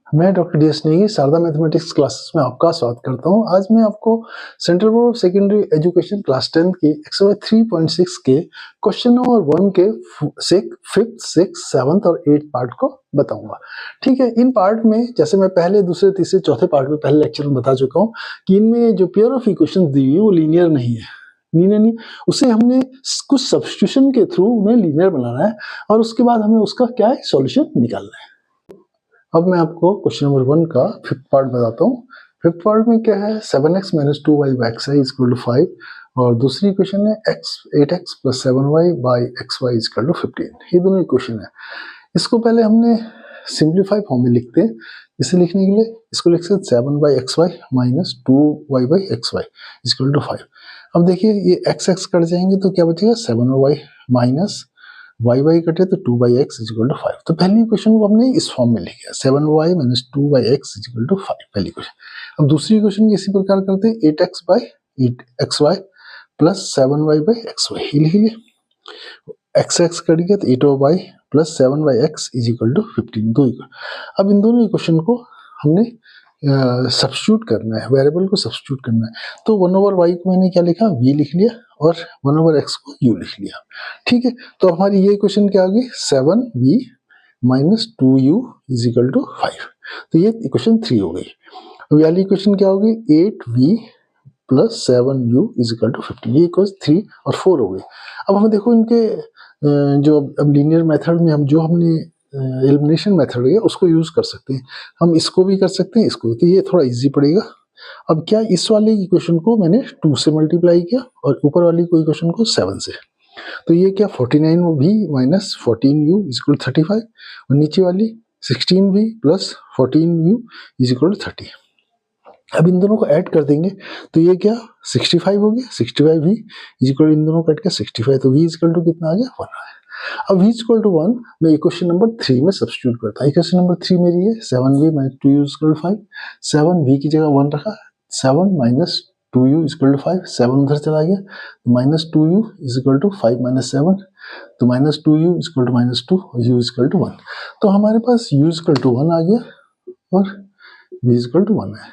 मैं doctor D S Negi Sharda mathematics classes में आपका स्वागत करता हूं। आज मैं आपको central board of secondary education class 10 की एक्सरसाइज 3.6 के क्वेश्चन नंबर 1 के 5th, 6th, 7th और 8th पार्ट को बताऊंगा। ठीक है, इन पार्ट में जैसे मैं पहले, दूसरे, तीसरे, चौथे पार्ट में पहले लेक्चर में बता चुका हूँ कि इनमें जो पेयर ऑफ इक्वेशन दी हुई है वो लीनियर नहीं है। लीनियर नहीं, उसे हमने कुछ सब्स्टिट्यूशन के थ्रू उन्हें लीनियर बनाना है और उसके बाद हमें उसका क्या है, सॉल्यूशन निकालना है। अब मैं आपको क्वेश्चन नंबर 1 का 5th पार्ट बताता हूँ। 5th पार्ट में क्या है, 7x - 2y by xi = 5 और दूसरी इक्वेशन है 8x + 7y by xy = 15। ये दोनों इक्वेशन है। इसको पहले हमने सिंप्लीफाई फॉर्म में लिखते हैं। इसे लिखने के लिए इसको लिख सकते 7/xy - 2y/xy = 5। अब देखिए ये x कट जाएंगे तो क्या बचेगा, 7y माइनस y कटे तो 2/x = 5। तो पहली इक्वेशन को हमने इस फॉर्म में लिखा, 7y - 2/x = 5 पहली इक्वेशन। अब दूसरी इक्वेशन इसी प्रकार करते हैं, 8x/8xy + 7y/xy लिख लिए। x कट गया तो 8y + 7y(x) = 15। दो इक्वेशन। अब इन दोनों इक्वेशन को हमने सब्स्टिट्यूट करना है, वेरिएबल को सब्स्टिट्यूट करना है। तो 1/y को मैंने क्या लिखा, v लिख लिया और 1/x को u लिख लिया। ठीक है, तो हमारी ये इक्वेशन क्या आ गई, 7v - 2u = 5। तो ये इक्वेशन 3 हो गई। अब वाली इक्वेशन क्या होगी, 8v + 7u = 15। ये इक्वेशन 3 और 4 हो गई। अब हमें देखो इनके जो अब लीनियर मेथड में हम जो हमने एलिमिनेशन मेथड है उसको यूज कर सकते हैं। हम इसको भी कर सकते हैं, इसको भी, तो ये थोड़ा इजी पड़ेगा। अब क्या, इस वाले इक्वेशन को मैंने 2 से मल्टीप्लाई किया और ऊपर वाली को इक्वेशन को 7 से। तो ये क्या, 49v - 14u = 35 और नीचे वाली 16v + 14u = 30। अब इन दोनों को ऐड कर देंगे तो ये क्या, 65 हो गया। 65v = इन दोनों कट के 65, तो v = कितना आ गया, 1 आया। अब v = 1 मैं इक्वेशन नंबर 3 में सब्स्टिट्यूट करता हूँ। इक्वेशन नंबर 3 मेरी है 7v - 2u = 5। 7v की जगह 1 रखा, 7 - 2u = 5, 7 उधर चला गया, -2u = 5 - 7, तो -2u = -2 और u = 1। तो हमारे पास u = 1 आ गया और v = 1 है।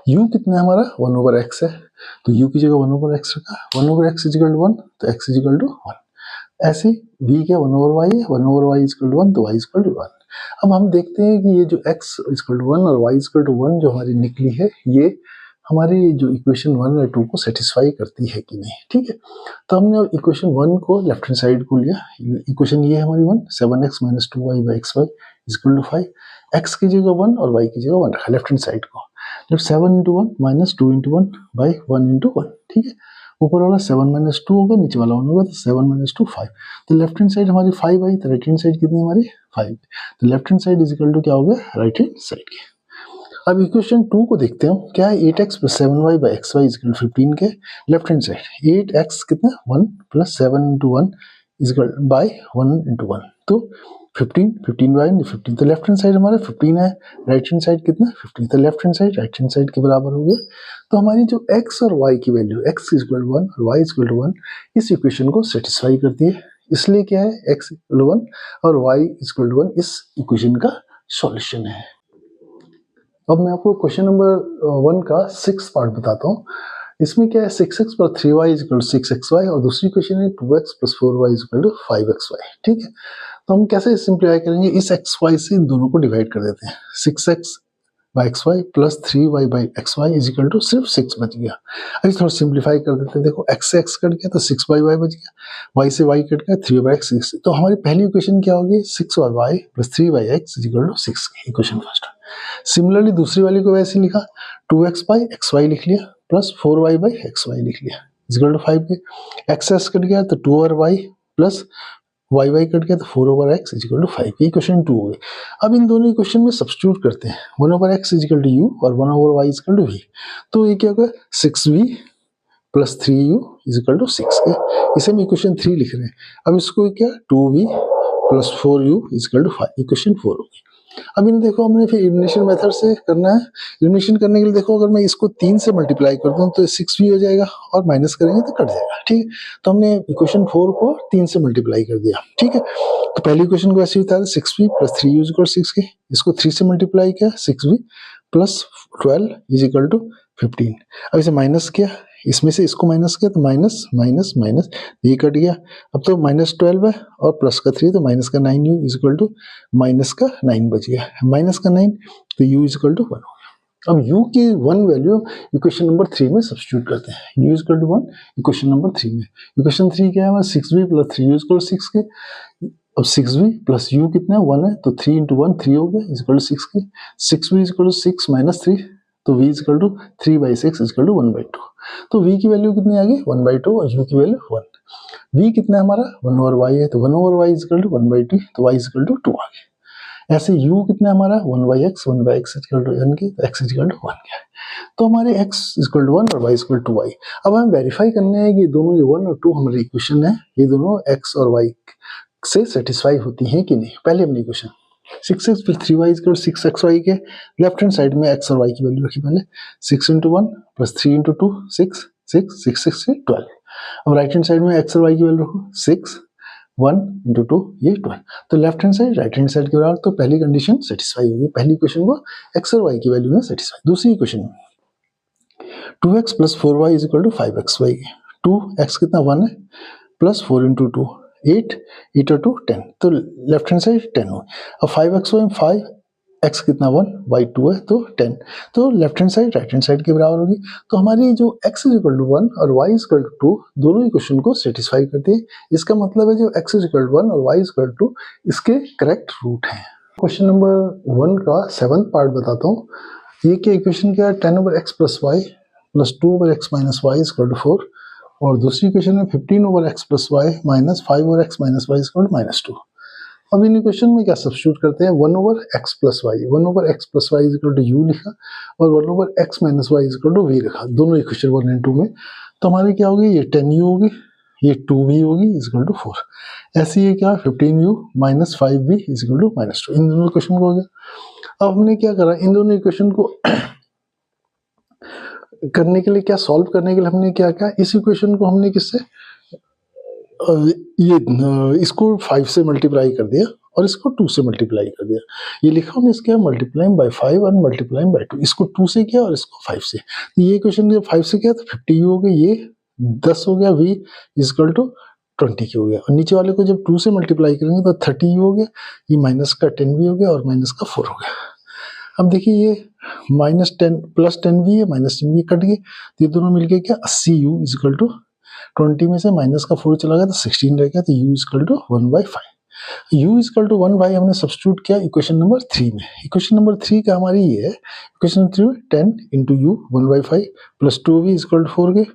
u कितना है हमारा, 1/x है, तो u की जगह 1/x रखा, 1/x = 1, तो x = 1। ऐसे v क्या, 1/y है, 1/y = 1, तो y = 1। अब हम देखते हैं कि ये जो x = 1 और y = 1 जो हमारी निकली है, ये हमारी जो इक्वेशन 1 और 2 को सेटिस्फाई करती है कि नहीं। ठीक है, तो हमने इक्वेशन 1 को लेफ्ट हैंड साइड को लिया। इक्वेशन ये है हमारी 1, 7x - 2y/xy = 5। x की जगह 1 और y की जगह 1 रखा लेफ्ट हैंड साइड को। जब 7 × 1 - 2 × 1 / 1 × 1। ठीक है, ऊपर वाला 7 - 2 होगा, नीचे वाला 1 होगा, तो 7 - 2 5। तो लेफ्ट हैंड साइड हमारी 5 आई, तो राइट हैंड साइड कितनी हमारी 5। तो लेफ्ट हैंड साइड = क्या हो गया, राइट हैंड साइड के। अब इक्वेशन 2 को देखते हैं, क्या है, 8x + 7y by xy = 15 के लेफ्ट हैंड साइड 8x कितना, 1 + 7 × 1 by 1 × 1, तो 15, 15 by 15, तो लेफ्ट हैंड साइड हमारा 15 है, राइट हैंड साइड कितना, 15, तो left hand side right hand side के बराबर हो गया। तो हमारी जो x और y की वैल्यू, x = 1 और y = 1, इस इक्वेशन को सेटिस्फाई करती है। इसलिए क्या है, x = 1 और y = 1 इस इक्वेशन का सॉल्यूशन है। अब मैं आपको क्वेश्चन नंबर 1 का 6th पार्ट बताता हूँ। इसमें क्या है, 6x + 3y = 6xy और दूसरी क्वेश्चन है 2x + 4y = 5xy। ठीक है, तो हम कैसे सिंप्लीफाई करेंगे, इस xy से इन दोनों को डिवाइड कर देते हैं। 6x/xy + 3y/xy = सिर्फ 6 बच गया। अभी थोड़ा सिंप्लीफाई कर देते हैं। देखो x से x कट गया तो 6y बच गया, y से y कट गया 3y/x। तो हमारी पहली इक्वेशन क्या होगी, 6y + 3y(x) = 6, equation first. Similarly दूसरी वाली को वैसे लिखा, 2x/xy लिख लिया प्लस 4y/xy लिख लिया = 5 के। x कट गया तो 2y प्लस y कट गया तो 4/x = 5 की इक्वेशन 2 हो गई। अब इन दोनों इक्वेशन में सब्स्टिट्यूट करते हैं, 1/x = u और 1/y = v। तो ये क्या होगा, 6v + 3u = 6 के, इसे हम इक्वेशन 3 लिख रहे हैं। अब इसको क्या, 2v + 4u = 5, इक्वेशन 4 हो गई। अब इन्हें देखो हमने फिर एलिमिनेशन मेथड से करना है। एलिमिनेशन करने के लिए देखो अगर मैं इसको 3 से मल्टीप्लाई कर दूं तो 6 भी हो जाएगा और माइनस करेंगे तो कट जाएगा, ठीक है। तो हमने इक्वेशन 4 को 3 से मल्टीप्लाई कर दिया, ठीक है। तो पहली इक्वेशन को ऐसे बता 6b plus 3u is equal 6 के, इसको 3 से मल्टीप्लाई किया 6b plus 12 is equal to 15। अब इसे माइनस किया, इसमें से इसको माइनस किया तो माइनस माइनस माइनस ये कट गया। अब तो माइनस 12 है और प्लस का 3 तो माइनस का 9u is equal to minus का 9 बच गया, माइनस का 9 तो u इज इक्वल टू 1 हो गया। अब u की 1 वैल्यू इक्वेशन नंबर 3 में सब्स्टिट्यूट करते हैं, u is equal to 1 equation number 3 में। इक्वेशन 3 क्या है, 6b plus 3u is equal to 6 के। अब 6b प्लस u कितना है 1 है, तो 3 इंटू 1 3 हो गया इज इक्वल टू 6 के। 6b is equal to 6 minus 3 तो v is equal to 3/6 is equal to 1/2। तो v की वैल्यू कितनी आ गई 1/2 और u की वैल्यू 1। v कितना है हमारा 1 ओवर y है तो 1 over y is equal to 1/2 तो y इज इक्वल टू 2 आ गया। ऐसे u कितना है हमारा 1/x is equal to n की तो x इज इक्वल टू 1 गया। तो हमारे x इज इक्वल टू 1 और y is equal to y। अब हम वेरीफाई करने हैं कि दोनों जो 1 और 2 हमारी इक्वेशन है ये दोनों x और y से सेटिस्फाई होती हैं कि नहीं। पहले अपनी equation 6x plus 3y is equal 6xy के लेफ्ट हैंड साइड में x और y की वैल्यू रखी पहले 6 इंटू 1 प्लस 3 इंटू 2 6 6 6 6 से 12। अब राइट हैंड साइड में x और y की वैल्यू रखो 6 1 इंटू 2 ये 12। तो left hand side right hand side के बराबर, तो पहली कंडीशन सेटिस्फाई होगी, पहली इक्वेशन को x और y की वैल्यू में सेटिस्फाई। दूसरी इक्वेशन में 2x plus 4y is equal to 5xy। 2x कितना 1 है प्लस 4 इंटू 2 8 8 और 2 10 तो लेफ्ट हैंड साइड 10 हो। अब 5xy में 5x कितना 1 y 2 है तो 10 तो left hand side right hand side के बराबर होगी। तो हमारी जो x इज इक्वल टू 1 और y इज इक्वल टू 2 दोनों इक्वेशन को सेटिस्फाई करती है। इसका मतलब है जो x इज इक्वल टू 1 और y इज इक्वल टू 2 इसके करेक्ट रूट हैं। क्वेश्चन नंबर 1 का 7th पार्ट बताता हूँ। ये क्या इक्वेशन क्या है 10 over x plus y plus 2 over x minus y is equal to 4 और दूसरी इक्वेशन में 15 over x plus y minus 5 over x minus y is equal to minus 2। अब इन इक्वेशन में क्या सब्स्टिट्यूट करते हैं 1 over x plus y 1 over x plus y is equal to u लिखा और 1 over x minus y is equal to v लिखा, दोनों equation 1 and 2 में। तो हमारी क्या होगी ये 10u होगी ये 2v होगी इज इक्वल टू 4। ऐसे ये क्या 15u minus 5v is equal to minus 2। इन दोनों इक्वेशन को हो गया। अब हमने क्या करा इन दोनों इक्वेशन को करने के लिए क्या सॉल्व करने के लिए हमने क्या किया इस इक्वेशन को हमने किससे इसको 5 से मल्टीप्लाई कर दिया और इसको 2 से मल्टीप्लाई कर दिया। ये लिखा हमने इसके मल्टीप्लाइंग बाय 5 और मल्टीप्लाइंग बाय 2। इसको 2 से किया और इसको 5 से। तो ये इक्वेशन जब 5 से किया तो 50 हो गया, ये 10 हो गया, v इज इक्वल टू 20 की हो गया और नीचे वाले को जब 2 से मल्टीप्लाई करेंगे तो 30 हो गया, ये माइनस का 10 भी हो गया और माइनस का 4 हो गया। अब देखिए ये माइनस 10 प्लस 10 भी है माइनस 10 भी कट गए तो ये दोनों मिलके क्या 80u इज इक्वल टू 20 में से माइनस का 4 चला गया तो 16 रह गया तो u is equal to 1/5। u is equal to 1/5 हमने सब्स्टिट्यूट किया इक्वेशन नंबर 3 में। इक्वेशन नंबर 3 का हमारी ये है इक्वेशन नंबर 3 में 10 into u 1/5 plus 2v is equal to 4 गए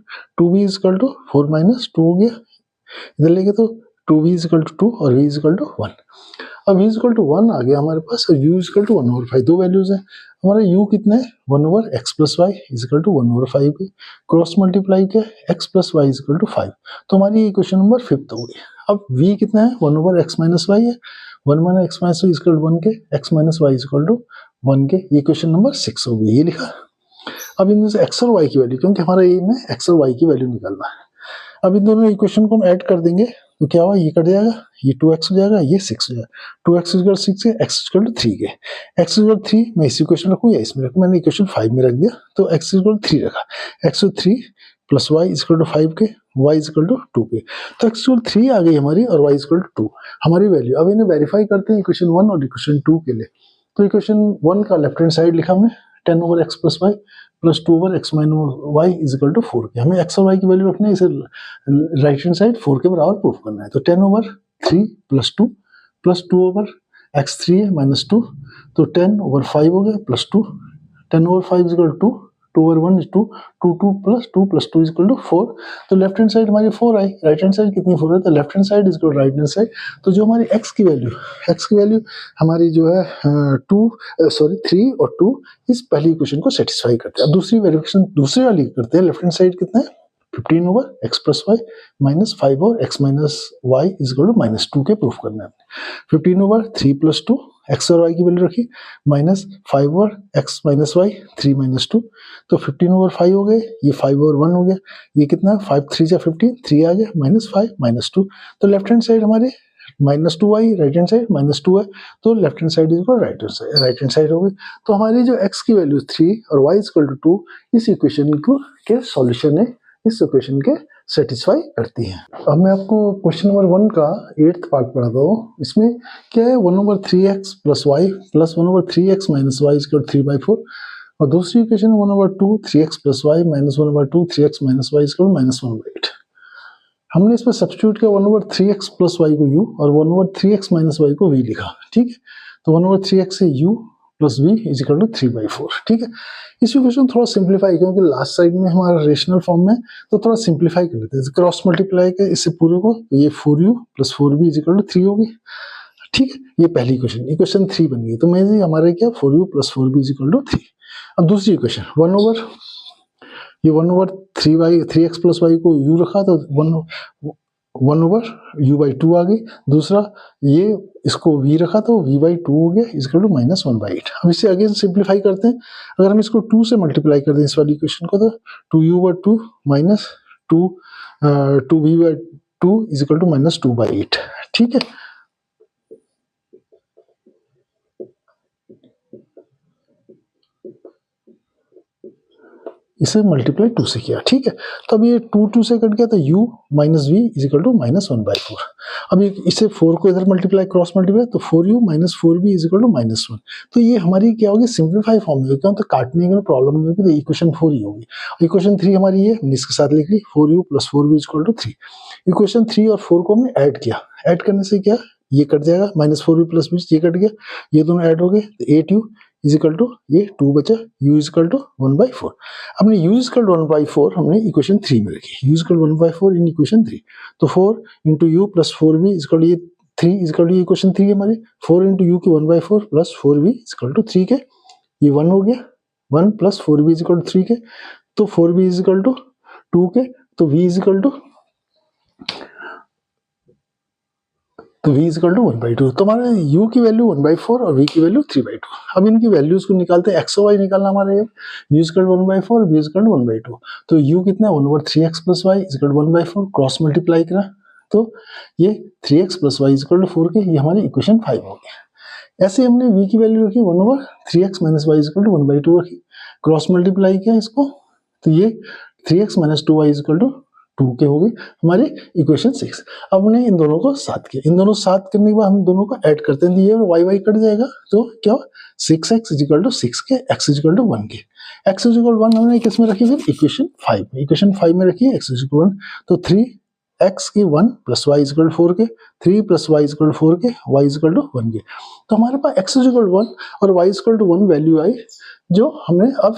2v is equal to 4 minus 2 हो गया, इधर लेके तो 2v इज इक्वल टू 2 और v इज इक्वल टू 1। अब v इज इक्वल टू 1 आ गया हमारे पास और u इज इक्वल टू 1/5 दो वैल्यूज है। हमारा u कितना है 1 over x plus Y is equal to 1 over 5 के क्रॉस मल्टीप्लाई किया x plus Y is equal to 5। तो हमारी इक्वेशन नंबर 5th हो गई। अब v कितना है 1 ओवर x माइनस वाई है 1 minus x minus Y is equal to 1 के x minus Y is equal to 1 के इक्वेशन नंबर 6 हो गई, ये लिखा। अब इनमें से x और y की वैल्यू क्योंकि हमारा एम है x और y की वैल्यू निकालना है। अब इन दोनों इक्वेशन को हम ऐड कर देंगे तो क्या हुआ ये कट जाएगा ये 2x हो जाएगा ये 6 हो जाएगा 2x इक्वल 6 है x इक्वल 3 के x इक्वल 3 मैं इस इक्वेशन रखूँ या इसमें रखूँ, मैंने इक्वेशन 5 में रख दिया तो x इक्वल 3 रखा x equal 3 plus y equal to 5 के y इक्वल टू 2 के तो x इक्वल 3 आ गई हमारी और y इक्वल टू 2 हमारी वैल्यू। अब इन्हें वेरीफाई करते हैं इक्वेशन 1 और इक्वेशन 2 के लिए। तो इक्वेशन 1 का लेफ्ट हैंड साइड लिखा हमने 10 over x plus Y plus 2 over x minus Y is equal to 4 के। हमें x और y की वैल्यू रखनी है, इसे राइट हैंड साइड 4 के बराबर प्रूफ करना है। तो 10 ओवर 3 प्लस 2 ओवर x 3 है माइनस 2 तो 10 ओवर 5 हो गया plus 2 10 over 5 is equal to 2 over 1 is 2 2 plus 2 is equal to 4। तो लेफ्ट हैंड साइड हमारी 4 आई, राइट हैंड साइड कितनी 4 है तो left hand side is equal right hand side. तो जो हमारी x की वैल्यू हमारी जो है 3 और 2 इस पहली इक्वेशन को सेटिस्फाई करते हैं। अब दूसरी वेरिफिकेशन दूसरी वाली करते हैं। लेफ्ट हैंड साइड कितना है 15 over x plus Y minus 5 और x minus Y is equal to minus 2 के प्रूफ करना है। 15 ओवर 3 प्लस 2 एक्स और वाई की वैल्यू रखी, माइनस 5 और एक्स माइनस वाई 3 माइनस 2, तो 15/5 हो गए, ये 5/1 हो गया, ये कितना 5 3 जा 15, 3 आ गया, माइनस 5 माइनस 2, तो लेफ्ट हैंड साइड हमारे -2y, राइट हैंड साइड -2 है, तो left hand side is equal right hand side हो गई। तो हमारी जो x की वैल्यू 3 और y इक्वल टू 2 इस इक्वेशन को के सॉल्यूशन है, इस इक्वेशन के सेटिस्फाई करती है। अब मैं आपको क्वेश्चन नंबर 1 का 8th पार्ट पढ़ाता हूँ। इसमें क्या है 1/3x plus y plus 1/3x minus y equal 3/4, और दूसरी equation 1/2 3x plus y minus 1/2 3x minus y equal -1/8। हमने इसमें सब्स्टिट्यूट किया 1/3x प्लस y को u और 1/3x माइनस y को v लिखा, ठीक है। तो 1/3x से u plus v is equal to 3/4, ठीक है। इस इक्वेशन थोड़ा सिंप्लीफाई, क्योंकि लास्ट साइड में हमारा रेशनल फॉर्म में, तो थोड़ा सिंप्लीफाई कर लेते हैं। क्रॉस मल्टीप्लाई कर इससे पूरे को, तो ये 4u plus 4v is equal to 3 होगी, ठीक है। ये पहली इक्वेशन, इक्वेशन 3 बन गई। तो मैं हमारे क्या 4u plus 4v is equal to 3। अब दूसरी इक्वेशन 1/3x प्लस y को u रखा, तो 1/u/2 आ गई। दूसरा ये इसको v रखा, तो v/2 हो गया इक्वल टू -1/8। हम इसे अगेन सिंप्लीफाई करते हैं। अगर हम इसको 2 से मल्टीप्लाई कर दें इस वाली इक्वेशन को, तो 2u/2 minus 2v/2 is equal to -2/8, ठीक है। इसे मल्टीप्लाई 2 से किया, ठीक है। तो अब ये 2 से कट गया, तो u minus v is equal to -1/4। अब इसे 4 को इधर मल्टीप्लाई क्रॉस मल्टीप्लाई, तो 4u minus 4v is equal to -1। तो ये हमारी क्या होगी सिंप्लीफाई फॉर्म में, क्यों तो काटने में प्रॉब्लम नहीं होगी, तो इक्वेशन 4 ही होगी। इक्वेशन 3 हमारी ये हमने इसके साथ लिख ली 4u plus 4v is equal to 3। Equation 3 और 4 को हमने ऐड किया, ऐड करने से क्या ये कट जाएगा, -4v प्लस 20 ये कट गया, ये दोनों ऐड हो गए, तो 8u इज इक्वल टू ये 2 बचा, u इज इक्वल टू 1/4। हमने u इज इक्वल टू 1/4 हमने इक्वेशन 3 में रखी, u is equal to 1/4 in equation 3। तो 4 into U plus 4v is equal to ये 3 इज इक्वल टू इक्वेशन 3 हमारे 4 इंटू यू की 1/4 plus 4v is equal to 3 के, ये 1 हो गया, 1 plus 4v is equal to 3 के, तो 4v इज इक्वल टू 2 के, तो v is equal to v is equal to 1/2। तो हमारे u की वैल्यू 1/4 और v की वैल्यू 3/2। अब इनकी वैल्यूज को निकालते हैं, x और y निकालना हमारे u इज इक्वल टू 1/4 और v इज इक्वल टू 1/2। तो u कितना 1/3x plus y is equal to 1/4, cross multiply करा, तो ये 3x plus y is equal to 4 के, ये हमारी इक्वेशन 5 हो गया। ऐसे हमने v की वैल्यू रखी 1/3x minus y is equal to 1/2 रखी, क्रॉस मल्टीप्लाई किया इसको, तो ये 3x minus 2y is equal to 2 के हो गई हमारी इक्वेशन 6। अब हमने इन दोनों को साथ किया, इन दोनों साथ करने के बाद हम दोनों को ऐड करते हैं, ये y कट जाएगा, तो क्या 6x इज इक्वल टू 6 के, x इज इक्वल टू 1 के। x इज इक्वल 1 हमने किस में रखी, फिर इक्वेशन 5 में, इक्वेशन 5 में रखी x इज इक्वल 1, तो 3x की 1 प्लस y इज इक्वल 4 के, 3 प्लस y इज इक्वल 4 के, y इज इक्वल टू 1 के। तो हमारे पास x इज इक्वल 1 और y is equal to 1 value आई, जो हमने अब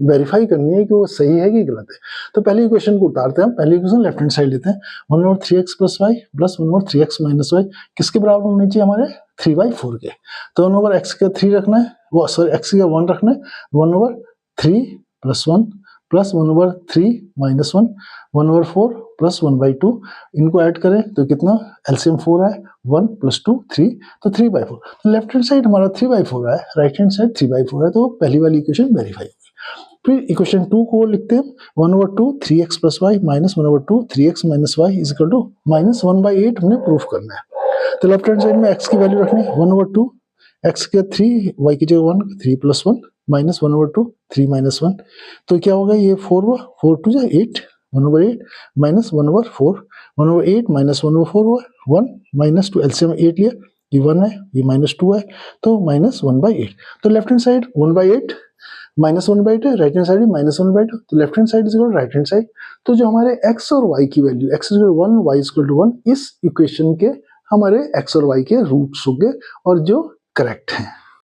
वेरीफाई करनी है कि वो सही है कि गलत है। तो पहली इक्वेशन को उतारते हैं, पहली इक्वेशन लेफ्ट हैंड साइड लेते हैं, 1/3x plus y plus 1/3x minus y किसके बराबर होनी चाहिए हमारे 3/4 के। तो 1/x का 3 रखना है, वो सॉरी x का 1 रखना है, 1/3 प्लस 1 प्लस 1/3 माइनस 1 1/4 प्लस 1/2, इनको ऐड करें तो कितना एलसीएम 4 है, 1 प्लस 2 3, तो 3/4। तो लेफ्ट हैंड साइड हमारा 3/4 है, राइट हैंड साइड 3/4 है, तो पहली वाली इक्वेशन वेरीफाई होगी। फिर इक्वेशन 2 को लिखते हैं 1/2 3x plus y minus 1/2 3x minus y is equal to -1/8 हमने प्रूफ करना है। तो लेफ्ट हैंड साइड में x की वैल्यू रखनी है 1/2, x के 3 y की जगह 1 3 प्लस 1 माइनस 1/2 3 माइनस 1, तो क्या होगा ये 4 हुआ, 4 2 जा 8 1/8 माइनस 1/4 1/8 माइनस 1/4 हुआ 1 माइनस 2 एलसीएम 8 लिया, ये 1 है ये -2 है, तो -1/8। तो लेफ्ट हैंड साइड 1/8 -1/8 है, राइट हैंड साइड -1/8, तो left hand side is equal right hand side. तो जो हमारे x और y की वैल्यू x is equal 1 y is equal to 1 इस इक्वेशन के हमारे x और y के रूट्स हो गए और जो करेक्ट हैं।